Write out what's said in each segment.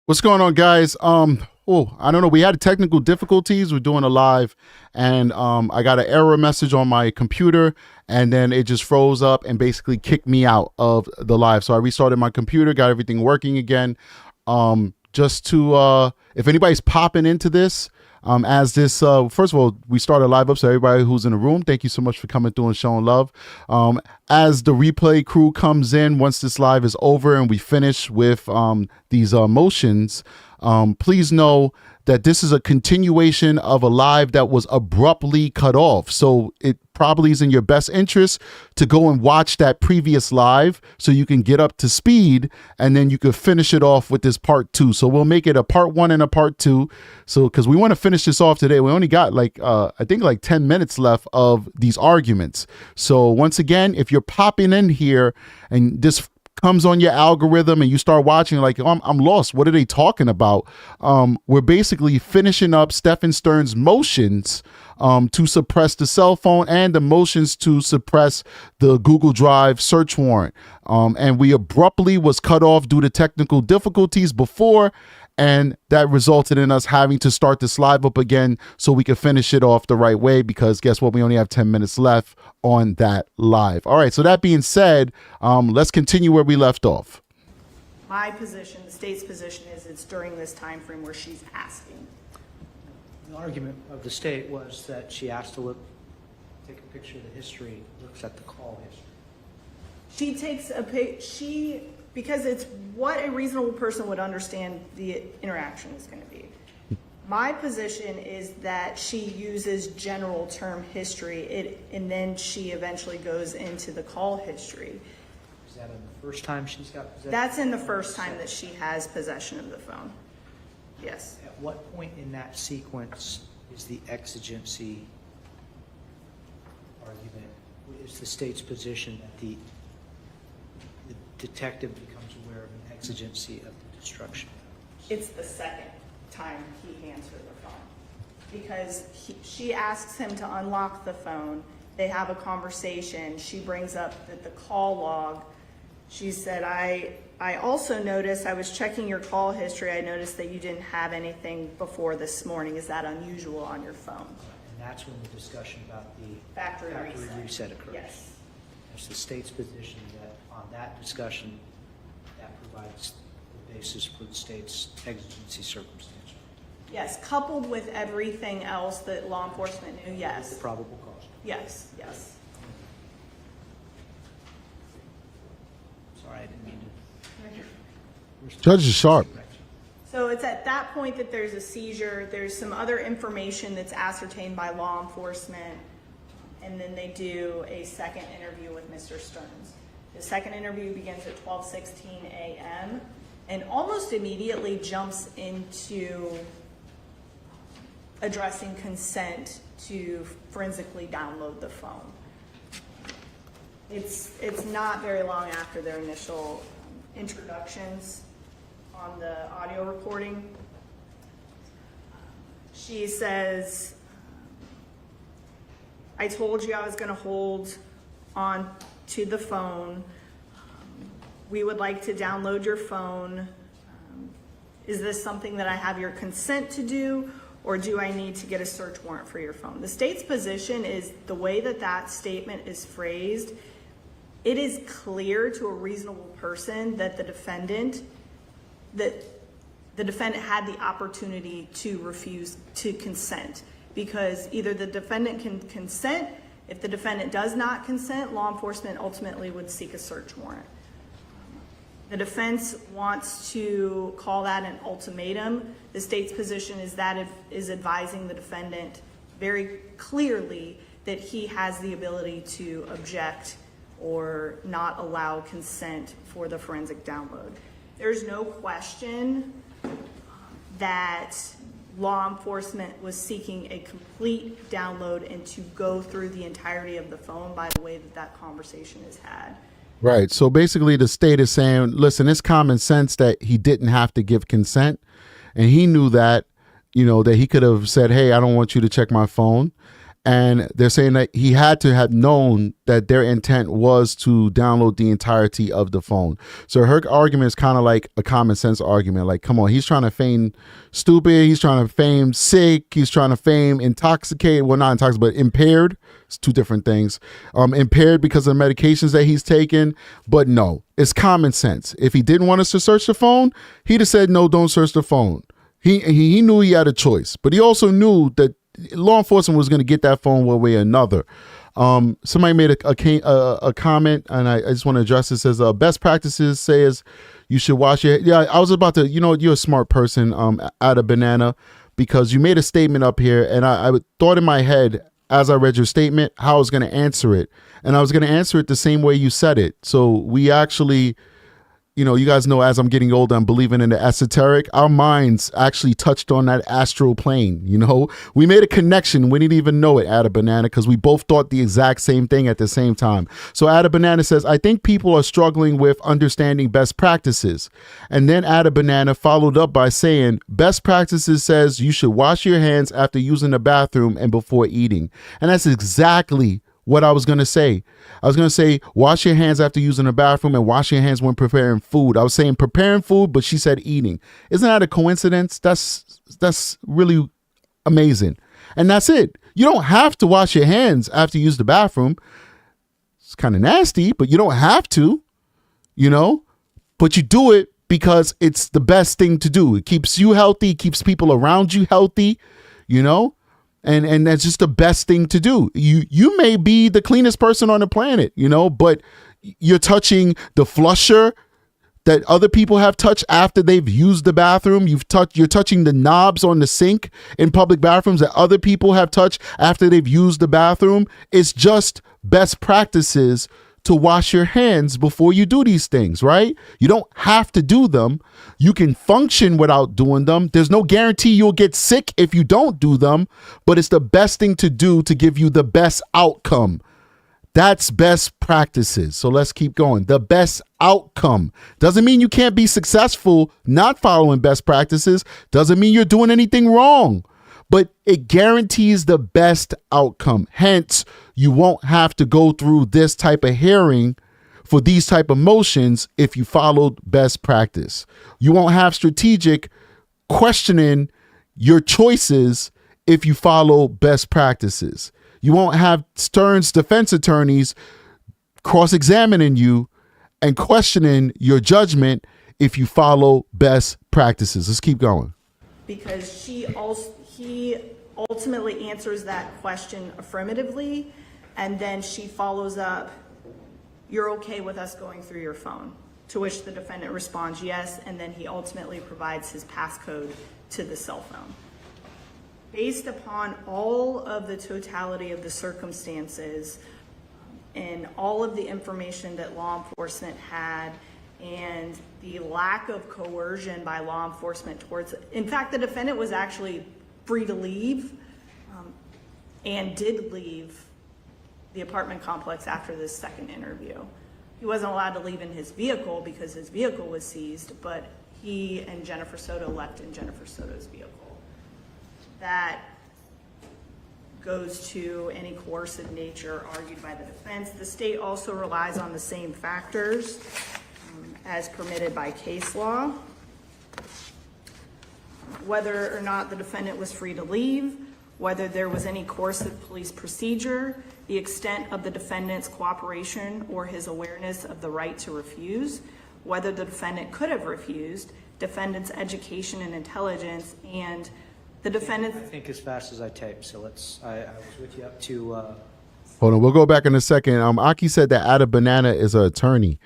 What's going on, guys? I don't know. We had technical difficulties. We're doing a live, and I got an error message on my computer, and then it just froze up and basically kicked me out of the live. So I restarted my computer, got everything working again. Just to, if anybody's popping into this, as this, first of all, we started live up, so everybody who's in the room, thank you so much for coming through and showing love. As the replay crew comes in, once this live is over and we finish with these motions, please know that this is a continuation of a live that was abruptly cut off. So it probably is in your best interest to go and watch that previous live so you can get up to speed, and then you could finish it off with this part two. So we'll make it a part one and a part two. So because we want to finish this off today, we only got I think 10 minutes left of these arguments. So once again, if you're popping in here and this comes on your algorithm and you start watching like, oh, I'm lost, what are they talking about? We're basically finishing up Stephan Stern's motions to suppress the cell phone and the motions to suppress the Google Drive search warrant. And we abruptly was cut off due to technical difficulties before, and that resulted in us having to start this live up again so we could finish it off the right way, because guess what? We only have 10 minutes left on that live. All right, so that being said, let's continue where we left off. My position, the state's position, is it's during this time frame where she's asking. The argument of the state was that she asked to take a picture of the history, looks at the call history. She takes a because it's what a reasonable person would understand the interaction is going to be. My position is that she uses general term history, and then she eventually goes into the call history. Is that in the first time she's got possession? That's in the first time that she has possession of the phone. Yes. At what point in that sequence is the exigency argument, is the state's position that the detective becomes aware of an exigency of the destruction? It's the second time he hands her the phone, because she asks him to unlock the phone. They have a conversation. She brings up that the call log. She said, I also noticed, I was checking your call history. I noticed that you didn't have anything before this morning. Is that unusual on your phone? And that's when the discussion about the Factory reset occurs. Yes. It's the state's position that on that discussion, that provides the basis for the state's exigency circumstance. Yes, coupled with everything else that law enforcement knew, yes. The probable cause. Yes, yes. Sorry, I didn't mean to. Judge is sharp. So it's at that point that there's a seizure. There's some other information that's ascertained by law enforcement, and then they do a second interview with Mr. Stearns. The second interview begins at 12:16 a.m. and almost immediately jumps into addressing consent to forensically download the phone. It's not very long after their initial introductions on the audio recording. She says, I told you I was going to hold on to the phone. We would like to download your phone. Is this something that I have your consent to do, or do I need to get a search warrant for your phone? The state's position is the way that that statement is phrased, it is clear to a reasonable person that the defendant had the opportunity to refuse to consent, because either the defendant can consent. If the defendant does not consent, law enforcement ultimately would seek a search warrant. The defense wants to call that an ultimatum. The state's position is that it is advising the defendant very clearly that he has the ability to object or not allow consent for the forensic download. There's no question that law enforcement was seeking a complete download and to go through the entirety of the phone by the way that that conversation is had. Right. So basically the state is saying, listen, it's common sense that he didn't have to give consent. And he knew that, that he could have said, hey, I don't want you to check my phone. And they're saying that he had to have known that their intent was to download the entirety of the phone. So her argument is kind of like a common sense argument. Like, come on, he's trying to feign stupid. He's trying to feign sick. He's trying to feign intoxicated. Well, not intoxicated, but impaired. It's two different things. Impaired because of the medications that he's taken. But no, it's common sense. If he didn't want us to search the phone, he'd have said, no, don't search the phone. He knew he had a choice, but he also knew that law enforcement was going to get that phone one way or another. Somebody made a comment, and I just want to address it. It says, best practices says you should wash your, yeah, I was about to, you're a smart person, out of banana, because you made a statement up here, and I thought in my head as I read your statement, how I was going to answer it. And I was going to answer it the same way you said it. So we actually, you guys know, as I'm getting older, I'm believing in the esoteric. Our minds actually touched on that astral plane. We made a connection. We didn't even know it, Ada Banana, because we both thought the exact same thing at the same time. So Ada Banana says, I think people are struggling with understanding best practices. And then Ada Banana followed up by saying, best practices says you should wash your hands after using the bathroom and before eating. And that's exactly what I was going to say. I was going to say, wash your hands after using the bathroom and wash your hands when preparing food. I was saying preparing food, but she said eating. Isn't that a coincidence? That's really amazing. And that's it. You don't have to wash your hands after you use the bathroom. It's kind of nasty, but you don't have to, but you do it because it's the best thing to do. It keeps you healthy, keeps people around you healthy, And that's just the best thing to do. You may be the cleanest person on the planet, but you're touching the flusher that other people have touched after they've used the bathroom. You're touching the knobs on the sink in public bathrooms that other people have touched after they've used the bathroom. It's just best practices to wash your hands before you do these things, right? You don't have to do them. You can function without doing them. There's no guarantee you'll get sick if you don't do them, but it's the best thing to do to give you the best outcome. That's best practices. So let's keep going. The best outcome doesn't mean you can't be successful not following best practices. Doesn't mean you're doing anything wrong, but it guarantees the best outcome. Hence, you won't have to go through this type of hearing for these type of motions if you followed best practice. You won't have strategic questioning your choices if you follow best practices. You won't have Stern's defense attorneys cross-examining you and questioning your judgment if you follow best practices. Let's keep going. Because he ultimately answers that question affirmatively, and then she follows up, you're okay with us going through your phone? To which the defendant responds yes, and then he ultimately provides his passcode to the cell phone. Based upon all of the totality of the circumstances and all of the information that law enforcement had and the lack of coercion by law enforcement towards it. In fact, the defendant was actually free to leave and did leave the apartment complex after this second interview. He wasn't allowed to leave in his vehicle because his vehicle was seized, but he and Jennifer Soto left in Jennifer Soto's vehicle. That goes to any coercive nature argued by the defense. The state also relies on the same factors as permitted by case law. Whether or not the defendant was free to leave, whether there was any coercive police procedure, the extent of the defendant's cooperation or his awareness of the right to refuse, whether the defendant could have refused, defendant's education and intelligence, and the defendant. I think as fast as I type, so I was with you up to. Hold on, we'll go back in a second. Aki said that Ada Banana is an attorney.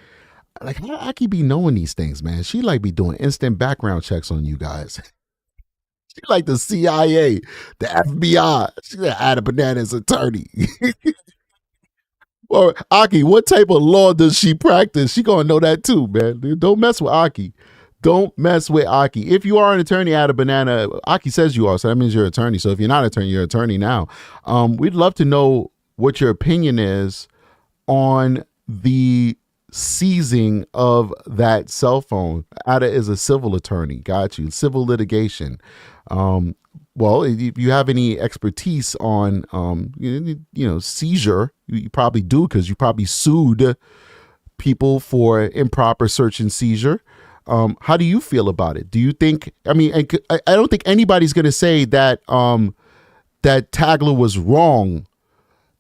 Like, how Aki be knowing these things, man? She like be doing instant background checks on you guys. She like the CIA, the FBI. She said Ada Banana is an attorney. Well, Aki, what type of law does she practice? She gonna know that too, man. Don't mess with Aki. Don't mess with Aki. If you are an attorney, Ada Banana, Aki says you are, so that means you're an attorney. So if you're not an attorney, you're an attorney now. We'd love to know what your opinion is on the seizing of that cell phone. Ada is a civil attorney. Got you. Civil litigation. Well, if you have any expertise on, seizure, you probably do, because you probably sued people for improper search and seizure. How do you feel about it? Do you think, I don't think anybody's going to say that, that Tagler was wrong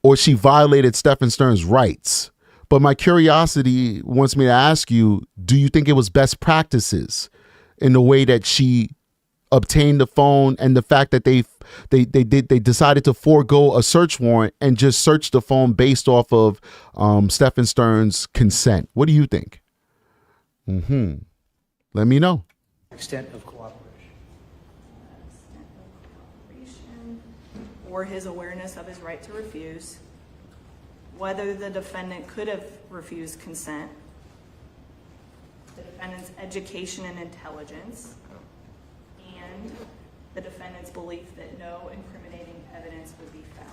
or she violated Stephan Stern's rights. But my curiosity wants me to ask you, do you think it was best practices in the way that she obtained the phone, and the fact that they decided to forego a search warrant and just search the phone based off of Stephan Stern's consent? What do you think? Let me know. Extent of cooperation. Or his awareness of his right to refuse, whether the defendant could have refused consent, the defendant's education and intelligence, and the defendant's belief that no incriminating evidence would be found.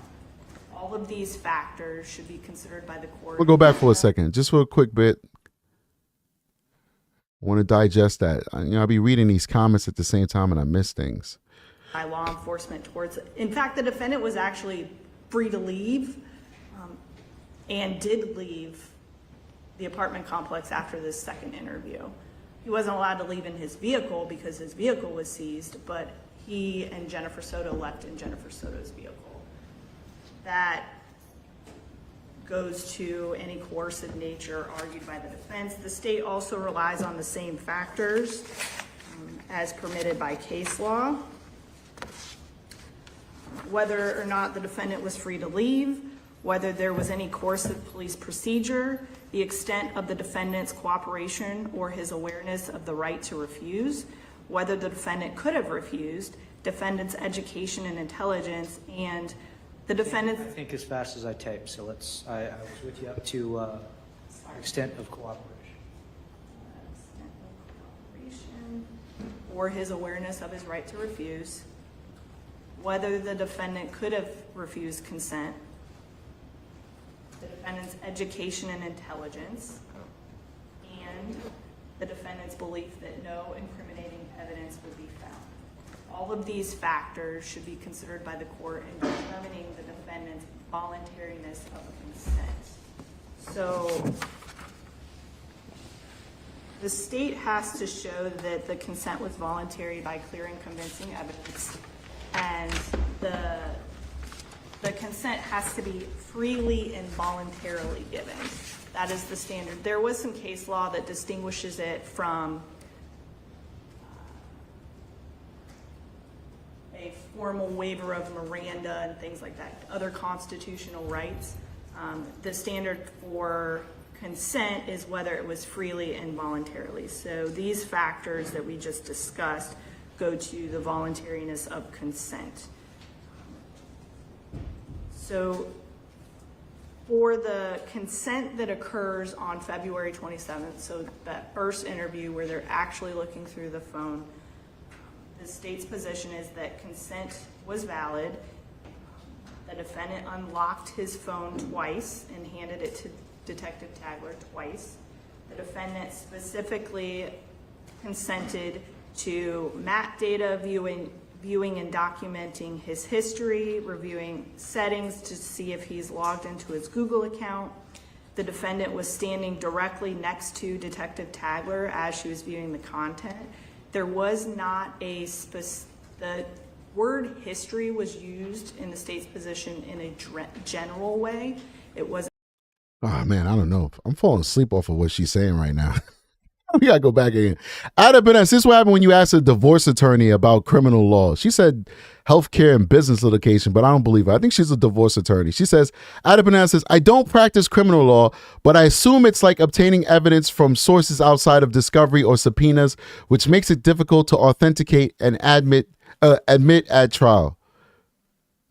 All of these factors should be considered by the court. We'll go back for a second, just for a quick bit. I want to digest that. I'll be reading these comments at the same time and I miss things. By law enforcement towards, in fact, the defendant was actually free to leave and did leave the apartment complex after this second interview. He wasn't allowed to leave in his vehicle because his vehicle was seized, but he and Jennifer Soto left in Jennifer Soto's vehicle. That goes to any coercive nature argued by the defense. The state also relies on the same factors as permitted by case law. Whether or not the defendant was free to leave, whether there was any coercive police procedure, the extent of the defendant's cooperation or his awareness of the right to refuse, whether the defendant could have refused, defendant's education and intelligence, and the defendant's... I think as fast as I type, so I was with you up to extent of cooperation. Or his awareness of his right to refuse, whether the defendant could have refused consent, the defendant's education and intelligence, and the defendant's belief that no incriminating evidence would be found. All of these factors should be considered by the court in determining the defendant's voluntariness of consent. So the state has to show that the consent was voluntary by clear and convincing evidence, and the consent has to be freely and voluntarily given. That is the standard. There was some case law that distinguishes it from a formal waiver of Miranda and things like that, other constitutional rights. The standard for consent is whether it was freely and voluntarily. So these factors that we just discussed go to the voluntariness of consent. So for the consent that occurs on February 27th, so that first interview where they're actually looking through the phone, the state's position is that consent was valid. The defendant unlocked his phone twice and handed it to Detective Tagler twice. The defendant specifically consented to map data, viewing and documenting his history, reviewing settings to see if he's logged into his Google account. The defendant was standing directly next to Detective Tagler as she was viewing the content. There was not the word history was used in the state's position in a general way. It was. Oh man, I don't know. I'm falling asleep off of what she's saying right now. We gotta go back again. Ada Benes, this is what happened when you asked a divorce attorney about criminal law. She said healthcare and business litigation, but I don't believe her. I think she's a divorce attorney. She says, Ada Benes says, I don't practice criminal law, but I assume it's like obtaining evidence from sources outside of discovery or subpoenas, which makes it difficult to authenticate and admit at trial.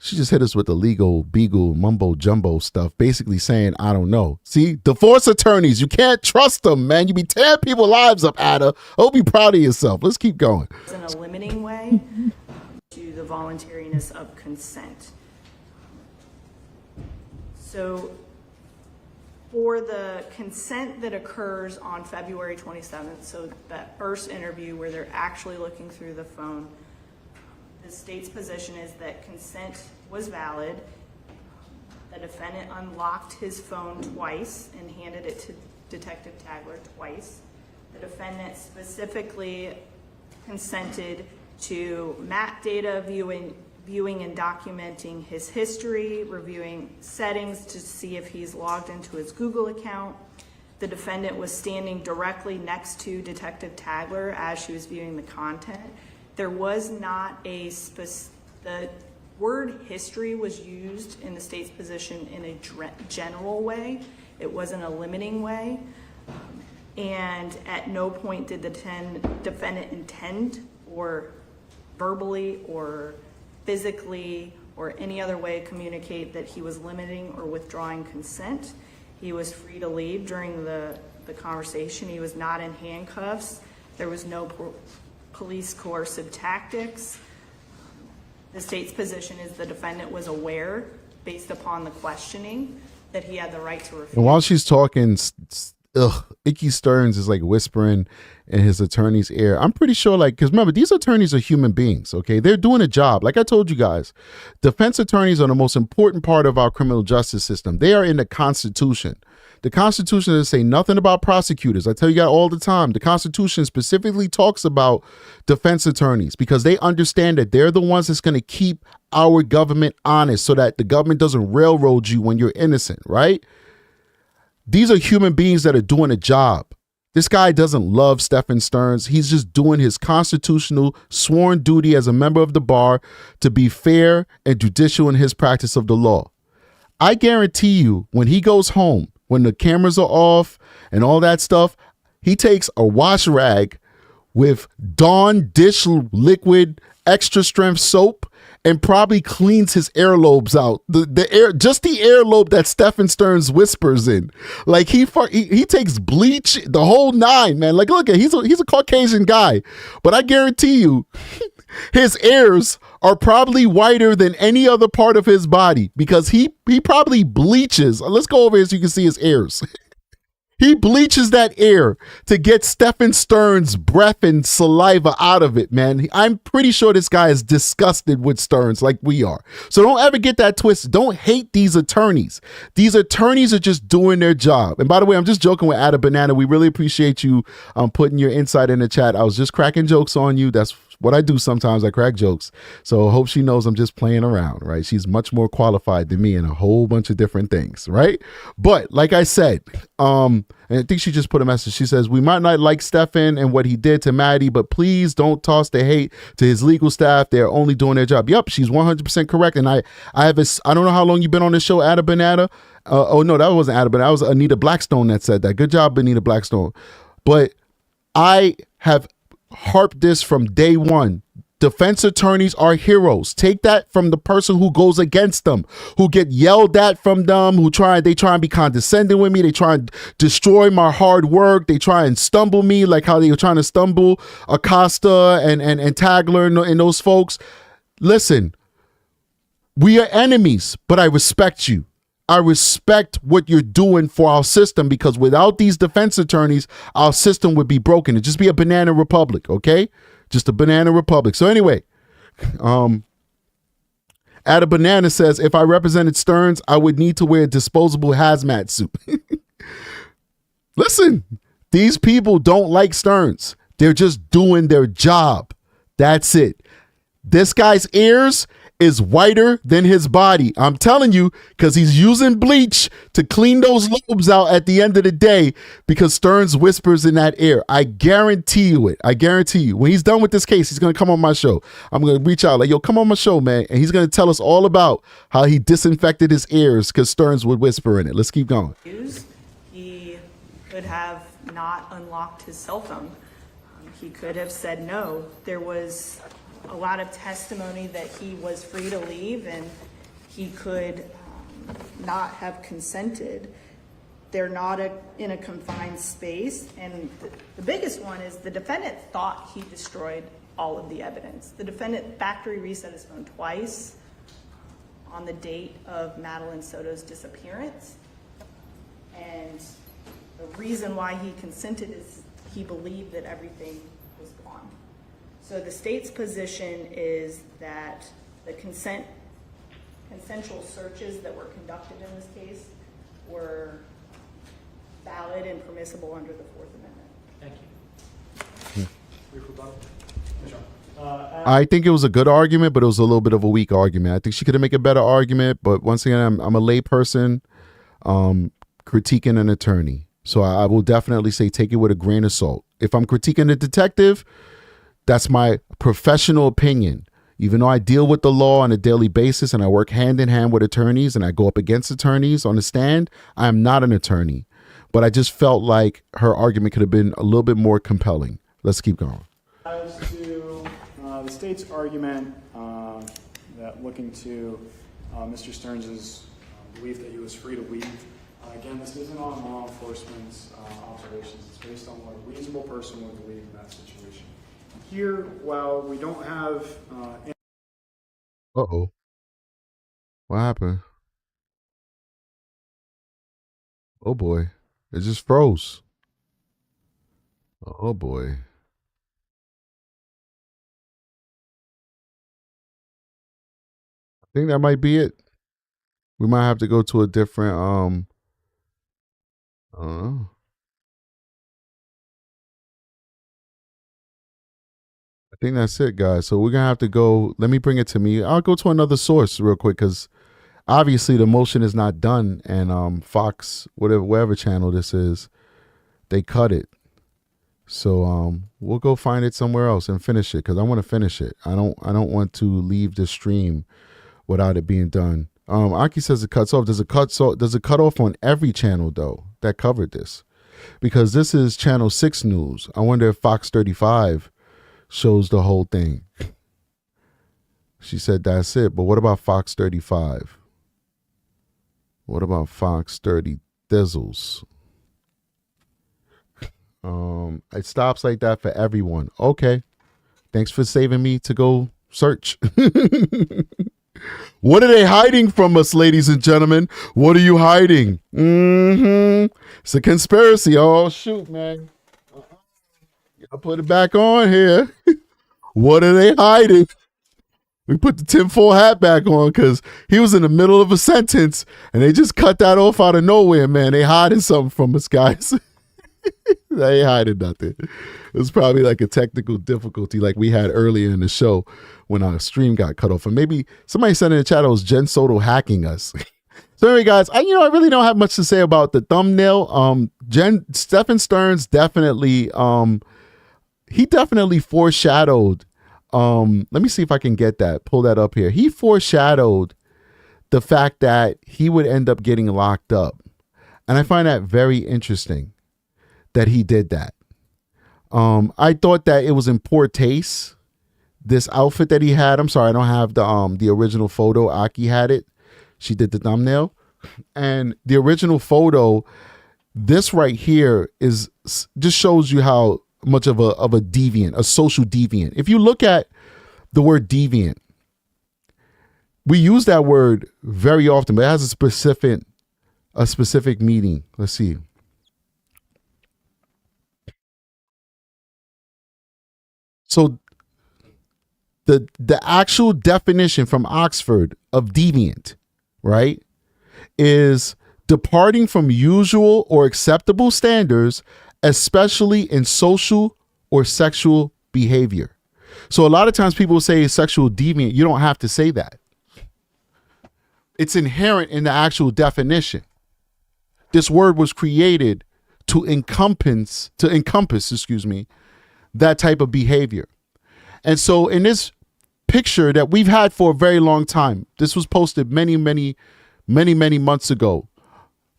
She just hit us with the legal beagle mumbo jumbo stuff, basically saying, I don't know. See, divorce attorneys, you can't trust them, man. You be tearing people's lives up, Ada. Hope you're proud of yourself. Let's keep going. In a limiting way to the voluntariness of consent. So For the consent that occurs on February 27th, so that first interview where they're actually looking through the phone, the state's position is that consent was valid. The defendant unlocked his phone twice and handed it to Detective Tagler twice. The defendant specifically consented to map data viewing and documenting his history, reviewing settings to see if he's logged into his Google account. The defendant was standing directly next to Detective Tagler as she was viewing the content. There was not the word history was used in the state's position in a general way. It wasn't a limiting way. And at no point did the defendant intend or verbally or physically or any other way communicate that he was limiting or withdrawing consent. He was free to leave during the conversation. He was not in handcuffs. There was no police coercive tactics. The state's position is the defendant was aware, based upon the questioning, that he had the right to refuse. And while she's talking, Icky Stearns is like whispering in his attorney's ear. I'm pretty sure, like, because remember, these attorneys are human beings, okay? They're doing a job. Like I told you guys, defense attorneys are the most important part of our criminal justice system. They are in the Constitution. The Constitution doesn't say nothing about prosecutors. I tell you that all the time. The Constitution specifically talks about defense attorneys because they understand that they're the ones that's going to keep our government honest so that the government doesn't railroad you when you're innocent, right? These are human beings that are doing a job. This guy doesn't love Stephan Stearns. He's just doing his constitutional sworn duty as a member of the bar to be fair and judicial in his practice of the law. I guarantee you, when he goes home, when the cameras are off and all that stuff, he takes a wash rag with Dawn dish liquid extra strength soap and probably cleans his earlobes out. Just the earlobe that Stephan Stearns whispers in. Like he takes bleach, the whole nine, man. Like look at he's a Caucasian guy, but I guarantee you, his ears are probably whiter than any other part of his body because he probably bleaches. Let's go over here so you can see his ears. He bleaches that air to get Stephan Stearns' breath and saliva out of it, man. I'm pretty sure this guy is disgusted with Stearns like we are. So don't ever get that twisted. Don't hate these attorneys. These attorneys are just doing their job. And by the way, I'm just joking with Ada Banana. We really appreciate you putting your insight in the chat. I was just cracking jokes on you. That's what I do sometimes. I crack jokes. So I hope she knows I'm just playing around, right? She's much more qualified than me in a whole bunch of different things, right? But like I said, and I think she just put a message. She says, we might not like Stephan and what he did to Maddie, but please don't toss the hate to his legal staff. They're only doing their job. Yep, she's 100% correct. And I don't know how long you've been on this show, Ada Banana. Oh, no, that wasn't Ada Banana. That was Anita Blackstone that said that. Good job, Anita Blackstone. But I have harped this from day one. Defense attorneys are heroes. Take that from the person who goes against them, who get yelled at from them, they try and be condescending with me. They try and destroy my hard work. They try and stumble me like how they were trying to stumble Acosta and Tagler and those folks. Listen, we are enemies, but I respect you. I respect what you're doing for our system because without these defense attorneys, our system would be broken. It'd just be a banana republic, okay? Just a banana republic. So anyway, Ada Banana says, if I represented Stearns, I would need to wear a disposable hazmat suit. Listen, these people don't like Stearns. They're just doing their job. That's it. This guy's ears is whiter than his body. I'm telling you, because he's using bleach to clean those lobes out at the end of the day because Stearns whispers in that ear. I guarantee you it. I guarantee you. When he's done with this case, he's going to come on my show. I'm going to reach out like, yo, come on my show, man. And he's going to tell us all about how he disinfected his ears because Stearns would whisper in it. Let's keep going. He could have not unlocked his cell phone. He could have said no. There was a lot of testimony that he was free to leave and he could not have consented. They're not in a confined space. And the biggest one is the defendant thought he destroyed all of the evidence. The defendant factory reset his phone twice on the date of Madeline Soto's disappearance. And the reason why he consented is he believed that everything was gone. So the state's position is that the consensual searches that were conducted in this case were valid and permissible under the Fourth Amendment. Thank you. Brief rebuttal. I think it was a good argument, but it was a little bit of a weak argument. I think she could have made a better argument, but once again, I'm a lay person critiquing an attorney. So I will definitely say take it with a grain of salt. If I'm critiquing a detective, that's my professional opinion. Even though I deal with the law on a daily basis and I work hand in hand with attorneys and I go up against attorneys on the stand, I am not an attorney. But I just felt like her argument could have been a little bit more compelling. Let's keep going. As to the state's argument that looking to Mr. Stearns' belief that he was free to leave, again, this isn't on law enforcement's observations. It's based on what a reasonable person would believe in that situation. Here, while we don't have... Uh-oh. What happened? Oh, boy. It just froze. Oh, boy. I think that might be it. We might have to go to a different, I don't know. I think that's it, guys. So we're going to have to go. Let me bring it to me. I'll go to another source real quick because obviously the motion is not done. And Fox, whatever channel this is, they cut it. So we'll go find it somewhere else and finish it because I want to finish it. I don't want to leave the stream without it being done. Aki says it cuts off. Does it cut off on every channel though that covered this? Because this is Channel 6 News. I wonder if Fox 35 shows the whole thing. She said that's it. But what about Fox 35? What about Fox 30 Thizzles? It stops like that for everyone. Okay. Thanks for saving me to go search. What are they hiding from us, ladies and gentlemen? What are you hiding? It's a conspiracy. Oh, shoot, man. I'll put it back on here. What are they hiding? We put the tinfoil hat back on because he was in the middle of a sentence and they just cut that off out of nowhere, man. They hiding something from us, guys. They ain't hiding nothing. It was probably like a technical difficulty like we had earlier in the show when our stream got cut off. And maybe somebody said in the chat it was Jen Soto hacking us. So anyway, guys, I really don't have much to say about the thumbnail. Stephan Stearns definitely, he definitely foreshadowed. Let me see if I can get that, pull that up here. He foreshadowed the fact that he would end up getting locked up. And I find that very interesting that he did that. I thought that it was in poor taste, this outfit that he had. I'm sorry, I don't have the original photo. Aki had it. She did the thumbnail. And the original photo, this right here is just shows you how much of a deviant, a social deviant. If you look at the word deviant, we use that word very often, but it has a specific meaning. Let's see. So the actual definition from Oxford of deviant, right, is departing from usual or acceptable standards, especially in social or sexual behavior. So a lot of times people say sexual deviant. You don't have to say that. It's inherent in the actual definition. This word was created to encompass, that type of behavior. And so in this picture that we've had for a very long time, this was posted many months ago,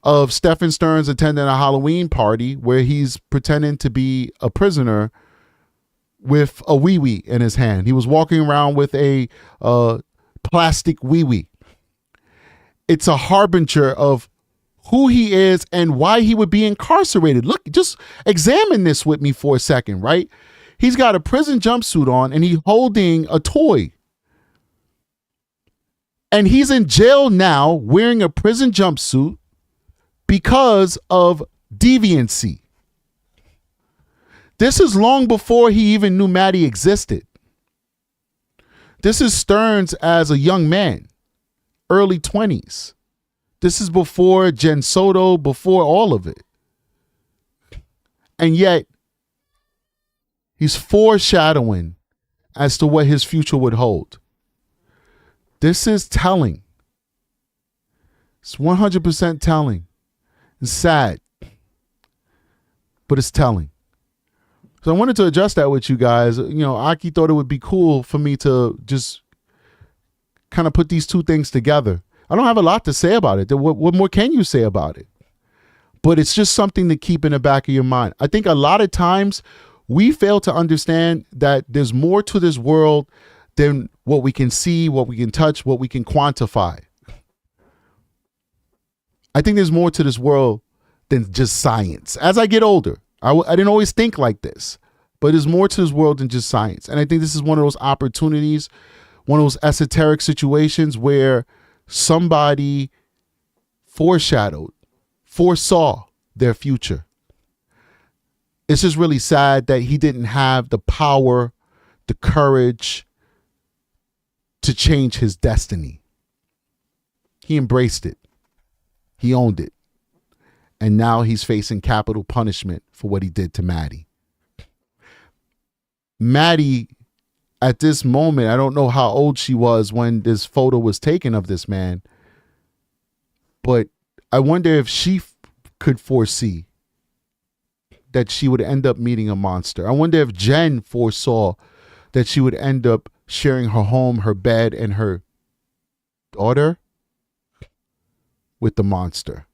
of Stephan Stearns attending a Halloween party where he's pretending to be a prisoner with a wee-wee in his hand. He was walking around with a plastic wee-wee. It's a harbinger of who he is and why he would be incarcerated. Look, just examine this with me for a second, right? He's got a prison jumpsuit on and he's holding a toy. And he's in jail now wearing a prison jumpsuit because of deviancy. This is long before he even knew Maddie existed. This is Stearns as a young man, early 20s. This is before Jen Soto, before all of it. And yet, he's foreshadowing as to what his future would hold. This is telling. It's 100% telling. It's sad, but it's telling. So I wanted to address that with you guys. You know, Aki thought it would be cool for me to just kind of put these two things together. I don't have a lot to say about it. What more can you say about it? But it's just something to keep in the back of your mind. I think a lot of times we fail to understand that there's more to this world than what we can see, what we can touch, what we can quantify. I think there's more to this world than just science. As I get older, I didn't always think like this, but there's more to this world than just science. And I think this is one of those opportunities, one of those esoteric situations where somebody foreshadowed, foresaw their future. It's just really sad that he didn't have the power, the courage to change his destiny. He embraced it. He owned it. And now he's facing capital punishment for what he did to Maddie. Maddie, at this moment, I don't know how old she was when this photo was taken of this man, but I wonder if she could foresee that she would end up meeting a monster. I wonder if Jen foresaw that she would end up sharing her home, her bed, and her daughter with the monster.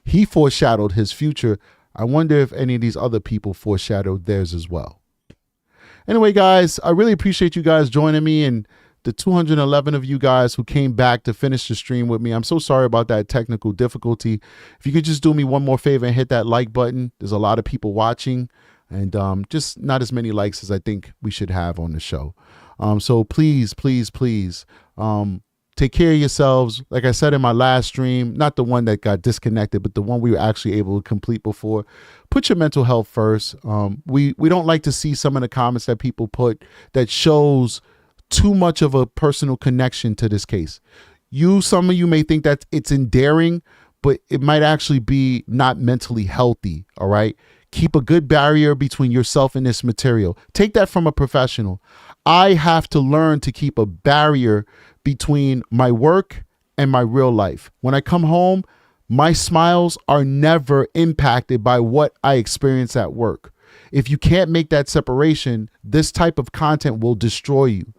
He foreshadowed his future. I wonder if any of these other people foreshadowed theirs as well. Anyway, guys, I really appreciate you guys joining me and the 211 of you guys who came back to finish the stream with me. I'm so sorry about that technical difficulty. If you could just do me one more favor and hit that like button. There's a lot of people watching and just not as many likes as I think we should have on the show. So please, please, please, take care of yourselves. Like I said in my last stream, not the one that got disconnected, but the one we were actually able to complete before. Put your mental health first. We don't like to see some of the comments that people put that shows too much of a personal connection to this case. Some of you may think that it's endearing, but it might actually be not mentally healthy. All right. Keep a good barrier between yourself and this material. Take that from a professional. I have to learn to keep a barrier between my work and my real life. When I come home, my smiles are never impacted by what I experience at work. If you can't make that separation, this type of content will destroy you.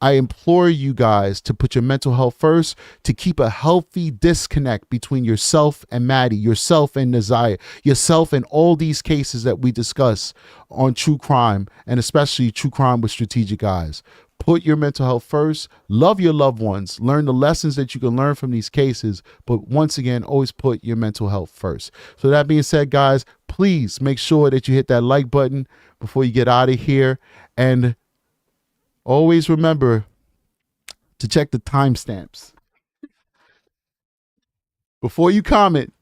I implore you guys to put your mental health first, to keep a healthy disconnect between yourself and Maddie, yourself and Naziah, yourself and all these cases that we discuss on true crime, and especially true crime with strategic eyes. Put your mental health first, love your loved ones, learn the lessons that you can learn from these cases, but once again, always put your mental health first. So that being said, guys, please make sure that you hit that like button before you get out of here. And always remember to check the timestamps before you comment.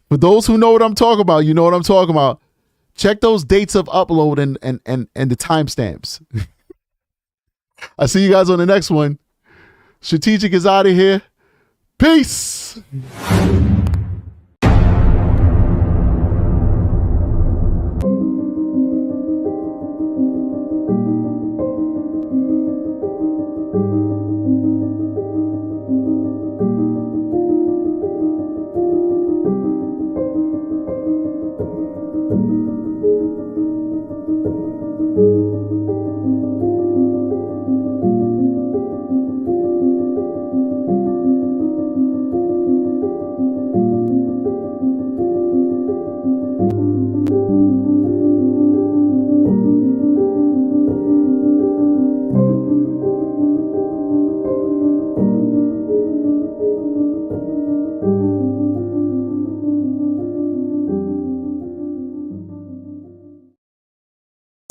For those who know what I'm talking about, you know what I'm talking about. Check those dates of upload and the timestamps. I'll see you guys on the next one. Strategic is out of here. Peace.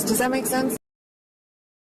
Does that make sense?